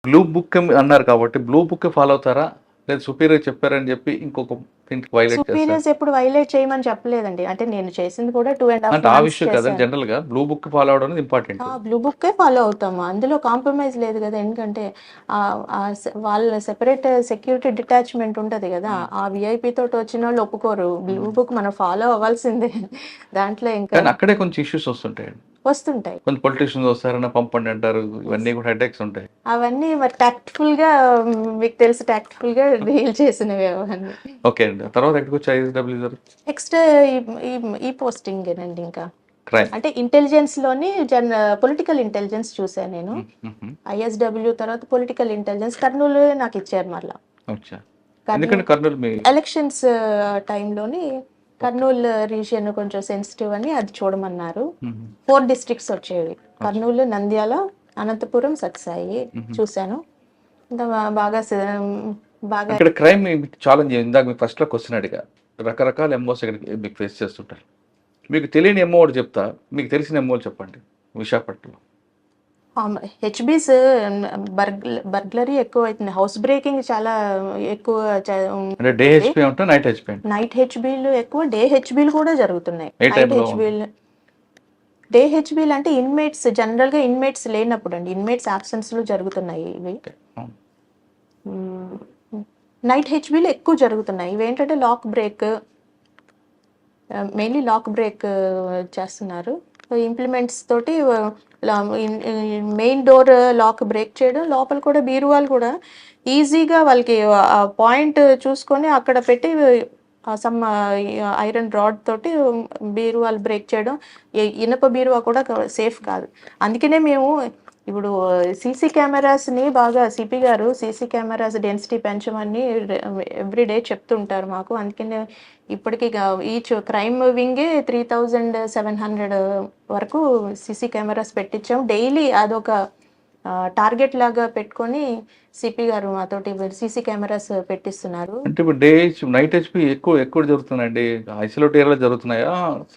Blue book అన్నారు కాబట్టి blue book follow అవుతారా? లేదా సుపీరియర్ చెప్పారని చెప్పి ఇంకొక దీనికి వైలేట్ చేస్తారా? సుపీరియర్స్ ఎప్పుడు వైలేట్ చేయమని చెప్పలేదండి. అంటే నేను చేసింది కూడా 2.5 అంటే ఆ మంత్స్ విషయం కదండి, చేశాను. జనరల్ గా బ్లూ బుక్ ఫాలో అవడం అనేది ఇంపార్టెంట్. బ్లూ బుక్కే ఫాలో అవుతాము, అందులో కాంప్రమైజ్ లేదు కదా. ఎందుకంటే వాళ్ళ సెపరేట్ సెక్యూరిటీ డిటాచ్మెంట్ ఉంటుంది కదా, ఆ విఐపి తోటి వచ్చిన వాళ్ళు ఒప్పుకోరు. బ్లూ బుక్ మనం ఫాలో అవ్వాల్సిందే. దాంట్లో ఇంకా కానీ అక్కడే కొంచెం ఇష్యూస్ వస్తుంటాయండి. వస్తుంటాయి. కొంత పొలిటీషియన్స్ వస్తారన్న పంపండి అంటారు, ఇవన్నీ కూడా హెడేక్స్ ఉంటాయి. అవన్నీ మరి టాక్ట్ఫుల్ గా, మీకు తెలుసు టాక్ట్ఫుల్ గా డీల్ చేసినవి అవన్నీ. ఓకే అండి, తర్వాత ఎక్కడికి వచ్చి ఐఎస్డబ్ల్యూ గారు? నెక్స్ట్ ఈ పోస్టింగ్ ఏనండి. ఇంకా క్రైమ్. అంటే ఇంటెలిజెన్స్ లోని పొలిటికల్ ఇంటెలిజెన్స్ చూసాను నేను. ఐఎస్డబ్ల్యూ తర్వాత పొలిటికల్ ఇంటెలిజెన్స్ కర్నూలు నాకు ఇచ్చారు మళ్ళా. ఎందుకంటే కర్నూలు మీ ఎలక్షన్స్ టైంలోని కర్నూలు రీజియన్ కొంచెం సెన్సిటివ్ అని అది చూడమన్నారు. 4 డిస్ట్రిక్ట్స్ వచ్చేవి, కర్నూలు, నంద్యాల, అనంతపురం, సత్సాయి చూశాను. ఇంకా బాగా ఇక్కడ క్రైమ్ ఛాలెంజ్ ఇందాక మీకు ఫస్ట్ లో క్వశ్చన్ అడిగా, రకరకాల ఎంఓస్ ఇక్కడ మీకు ఫేస్ చేస్తుంటారు. మీకు తెలియని ఎంఓ ఒకటి చెప్తా, మీకు తెలిసిన ఎంఓలు చెప్పండి. విశాఖపట్నంలో హెచ్బీస్ బర్గ్లరీ ఎక్కువ అవుతుంది, హౌస్ బ్రేకింగ్ చాలా ఎక్కువ. అంటే డే హెచ్పీ ఉంటా, నైట్ హెచ్పీ? నైట్ హెచ్బీలు ఎక్కువ, డే హెచ్బీలు కూడా జరుగుతున్నాయి. ఏ నైట్ టైంలో? హెచ్బీలు, డే హెచ్బీలు అంటే ఇన్మేట్స్, జనరల్ గా ఇన్మేట్స్ లేనప్పుడు అండి, ఇన్మేట్స్ అబ్సెన్స్ లో జరుగుతున్నాయి ఇవి. నైట్ హెచ్బీలు ఎక్కువ జరుగుతున్నాయి. ఇవేంటంటే lock break, mainly lock break చేస్తున్నారు. ఇంప్లిమెంట్స్ తోటి మెయిన్ డోర్ లాక్ బ్రేక్ చేయడం, లోపల కూడా బీరువాలు కూడా ఈజీగా వాళ్ళకి పాయింట్ చూసుకొని అక్కడ పెట్టి సమ్ ఐరన్ రాడ్ తోటి బీరువాలు బ్రేక్ చేయడం. ఇనప బీరువా కూడా సేఫ్ కాదు. అందుకనే మేము ఇప్పుడు సీసీ కెమెరాస్ని బాగా సిపి గారు సీసీ కెమెరాస్ డెన్సిటీ పెంచమని ఎవ్రీడే చెప్తుంటారు మాకు. అందుకనే ఇప్పటికీ ఈచ్ క్రైమ్ వింగే 3700 వరకు సీసీ కెమెరాస్ పెట్టించాం. డైలీ అదొక టార్గెట్ లాగా పెట్టుకొని సిపి గారు మాతోటి సీసీ కెమెరాస్ పెట్టిస్తున్నారు. అంటే ఇప్పుడు డే నైట్ హెచ్పీ ఎక్కువ జరుగుతుందండి. ఐసోలేట్ ఏరియాలో జరుగుతున్నాయా,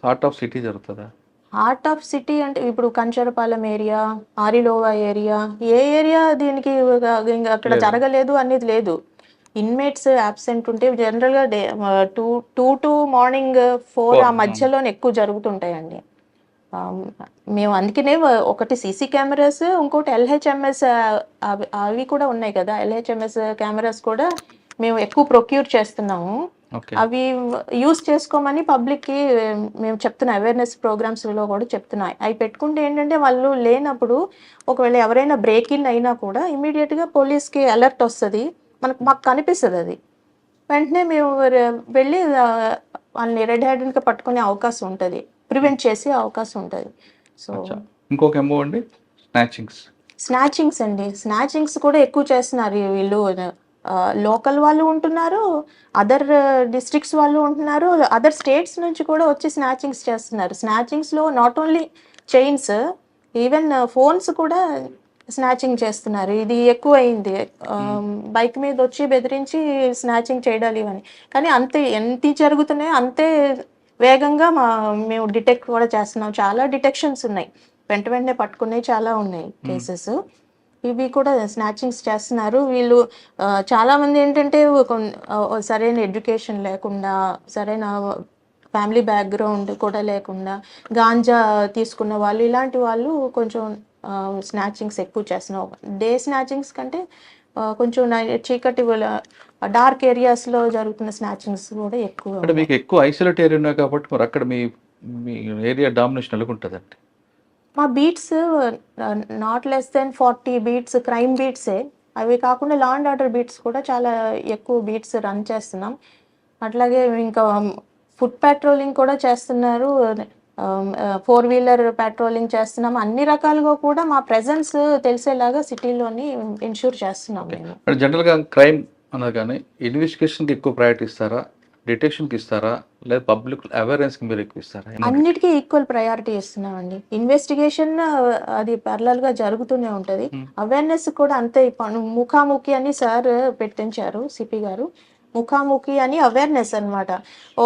హార్ట్ ఆఫ్ సిటీ జరుగుతుందా? హార్ట్ ఆఫ్ సిటీ అంటే ఇప్పుడు కంచరపాలెం ఏరియా, ఆరిలోవా ఏరియా, ఏ ఏరియా దీనికి అక్కడ జరగలేదు అనేది లేదు. ఇన్మేట్స్ అబ్సెంట్ ఉంటే జనరల్గా 2 to మార్నింగ్ 4 ఆ మధ్యలోనే ఎక్కువ జరుగుతుంటాయండి. మేము అందుకనే ఒకటి సీసీ కెమెరాస్, ఇంకోటి ఎల్హెచ్ఎంఎస్ అవి కూడా ఉన్నాయి కదా, ఎల్హెచ్ఎంఎస్ కెమెరాస్ కూడా మేము ఎక్కువ ప్రొక్యూర్ చేస్తున్నాము. అవి యూస్ చేసుకోమని పబ్లిక్కి మేము చెప్తున్నా, అవేర్నెస్ ప్రోగ్రామ్స్లో కూడా చెప్తున్నాయి. అవి పెట్టుకుంటే ఏంటంటే వాళ్ళు లేనప్పుడు ఒకవేళ ఎవరైనా బ్రేక్ ఇన్ అయినా కూడా ఇమీడియట్గా పోలీస్కి అలర్ట్ వస్తుంది, మాకు కనిపిస్తుంది. అది వెంటనే మేము వెళ్ళి వాళ్ళని రెడ్ హ్యాండెడ్గా పట్టుకునే అవకాశం ఉంటుంది, ప్రివెంట్ చేసే అవకాశం ఉంటుంది. సో ఇంకొక ఎంఓ అండి స్నాచింగ్స్ అండి. స్నాచింగ్స్ కూడా ఎక్కువ చేస్తున్నారు వీళ్ళు. లోకల్ వాళ్ళు ఉంటున్నారు, అదర్ డిస్ట్రిక్ట్స్ వాళ్ళు ఉంటున్నారు, అదర్ స్టేట్స్ నుంచి కూడా వచ్చి స్నాచింగ్స్ చేస్తున్నారు. స్నాచింగ్స్లో not only chains, even phones కూడా స్నాచింగ్ చేస్తున్నారు. ఇది ఎక్కువ అయింది. బైక్ మీద వచ్చి బెదిరించి స్నాచింగ్ చేయడాలి ఇవని. కానీ అంతే ఎంత జరుగుతున్నాయో అంతే వేగంగా మేము డిటెక్ట్ కూడా చేస్తున్నాం. చాలా డిటెక్షన్స్ ఉన్నాయి, వెంటనే పట్టుకునేవి చాలా ఉన్నాయి కేసెస్. ఇవి కూడా స్నాచింగ్స్ చేస్తున్నారు వీళ్ళు. చాలామంది ఏంటంటే సరైన ఎడ్యుకేషన్ లేకుండా, సరైన ఫ్యామిలీ బ్యాక్గ్రౌండ్ కూడా లేకుండా గాంజా తీసుకున్న వాళ్ళు, ఇలాంటి వాళ్ళు కొంచెం స్నాచింగ్స్ ఎక్కువ చేస్తున్నారు. డే స్నాచింగ్స్ కంటే కొంచెం చీకటి డార్క్ ఏరియాస్లో జరుగుతున్న స్నాచింగ్స్ కూడా ఎక్కువ. అంటే మీకు ఎక్కువ ఐసోలేట్ ఏరియా ఉన్నాయి కాబట్టి మరి అక్కడ మీ ఏరియా డామినేషన్ ఎలాగుంటుందండి? మా beats not less then 40 beats crime బీట్సే. అవి కాకుండా లా అండ్ ఆర్డర్ బీట్స్ కూడా చాలా ఎక్కువ బీట్స్ రన్ చేస్తున్నాం. అట్లాగే ఇంకా ఫుడ్ పెట్రోలింగ్ కూడా చేస్తున్నారు, 4-వీలర్ పెట్రోలింగ్ చేస్తున్నాం. అన్ని రకాలుగా కూడా మా ప్రెజెన్స్ తెలిసేలాగా సిటీలోని ఇన్ష్యూర్ చేస్తున్నాం. జనరల్గా క్రైమ్ అనగానే ఇన్వెస్టిగేషన్కి ఎక్కువ ప్రయారిటీ ఇస్తారా, డిటెక్షన్కి ఇస్తారా, లేదా పబ్లిక్ అవేర్నెస్కి మీరు ఎక్కువ ఇస్తారా? అన్నిటికీ ఈక్వల్ ప్రయారిటీ ఇస్తున్నామండి. ఇన్వెస్టిగేషన్ అది ప్యారలల్గా జరుగుతూనే ఉంటుంది, అవేర్నెస్ కూడా అంతే. ముఖాముఖి అని సార్ పెట్టించారు సిపి గారు, ముఖాముఖి అని అవేర్నెస్ అన్నమాట.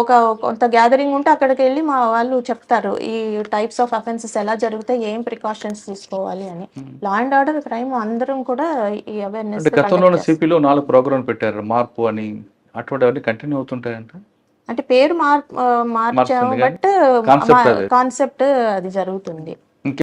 ఒక కొంత గ్యాదరింగ్ ఉంటే అక్కడికి వెళ్ళి మా వాళ్ళు చెప్తారు. ఈ టైప్స్ ఆఫ్ అఫెన్సెస్ ఎలా జరుగుతాయి, ఏం ప్రికాషన్స్ తీసుకోవాలి అని. లా అండ్ ఆర్డర్ క్రైమ్ అందరం కూడా ఈ అవేర్నెస్ అంటే గతంలోనే సిపిలో 4 ప్రోగ్రాంలు పెట్టారు, మార్పు అని. అటువంటివన్నీ కంటిన్యూ అవుతుంటాయంట. అంటే పేరు మార్చాము, మారుతుంది కానీ బట్ కాన్సెప్ట్ అదే. కాన్సెప్ట్ అది జరుగుతుంది.